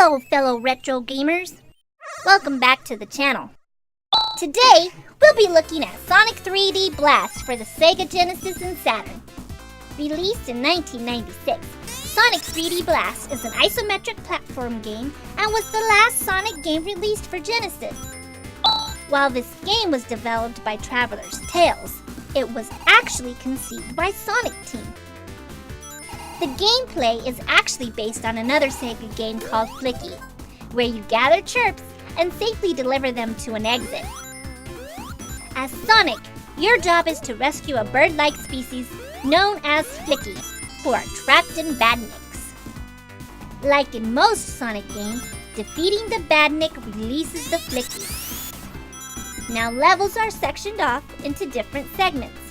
Hello, fellow retro gamers. Welcome back to the channel. Today, we'll be looking at Sonic 3D Blast for the Sega Genesis and Saturn. Released in 1996, Sonic 3D Blast is an isometric platform game and was the last Sonic game released for Genesis. While this game was developed by Traveler's Tales, it was actually conceived by Sonic Team. The gameplay is actually based on another Sega game called Flicky, where you gather chirps and safely deliver them to an exit. As Sonic, your job is to rescue a bird-like species known as Flickies, who are trapped in badniks. Like in most Sonic games, defeating the badnik releases the Flickies. Now levels are sectioned off into different segments.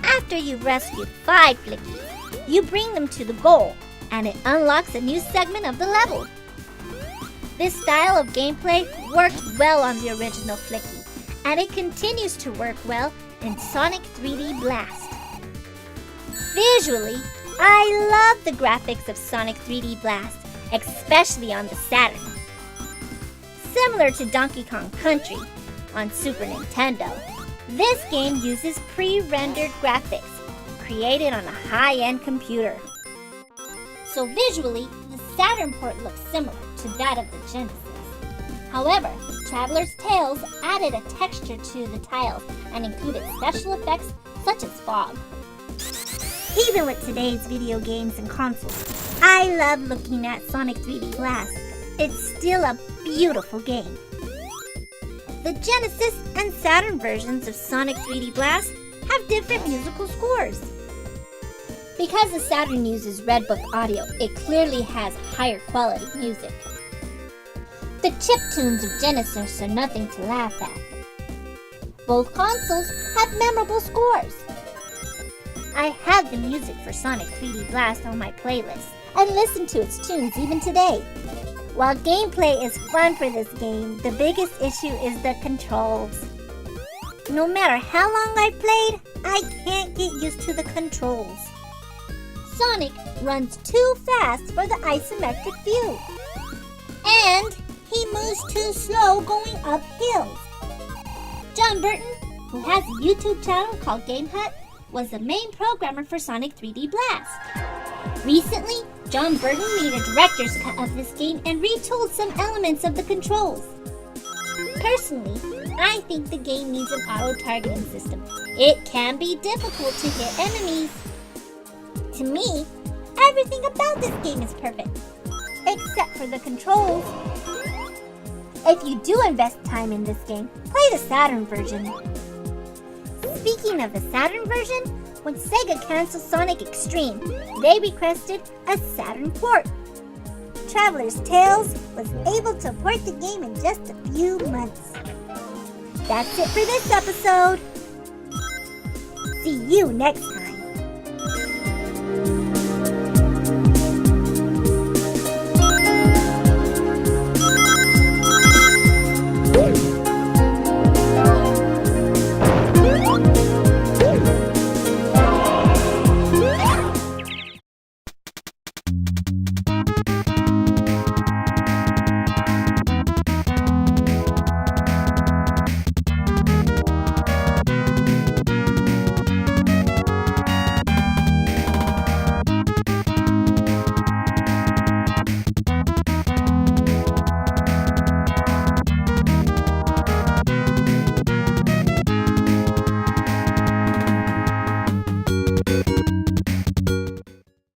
After you've rescued 5 Flickies, you bring them to the goal, and it unlocks a new segment of the level. This style of gameplay worked well on the original Flicky, and it continues to work well in Sonic 3D Blast. Visually, I love the graphics of Sonic 3D Blast, especially on the Saturn. Similar to Donkey Kong Country on Super Nintendo, this game uses pre-rendered graphics created on a high-end computer. So visually, the Saturn port looks similar to that of the Genesis. However, Traveler's Tales added a texture to the tiles and included special effects such as fog. Even with today's video games and consoles, I love looking at Sonic 3D Blast. It's still a beautiful game. The Genesis and Saturn versions of Sonic 3D Blast have different musical scores. Because the Saturn uses Redbook audio, it clearly has higher quality music. The chiptunes of Genesis are nothing to laugh at. Both consoles have memorable scores. I have the music for Sonic 3D Blast on my playlist and listen to its tunes even today. While gameplay is fun for this game, the biggest issue is the controls. No matter how long I've played, I can't get used to the controls. Sonic runs too fast for the isometric view. And he moves too slow going up hills. John Burton, who has a YouTube channel called Game Hut, was the main programmer for Sonic 3D Blast. Recently, John Burton made a director's cut of this game and retooled some elements of the controls. Personally, I think the game needs an auto-targeting system. It can be difficult to hit enemies. To me, everything about this game is perfect, except for the controls. If you do invest time in this game, play the Saturn version. Speaking of the Saturn version, when Sega canceled Sonic Extreme, they requested a Saturn port. Traveler's Tales was able to port the game in just a few months. That's it for this episode. See you next time.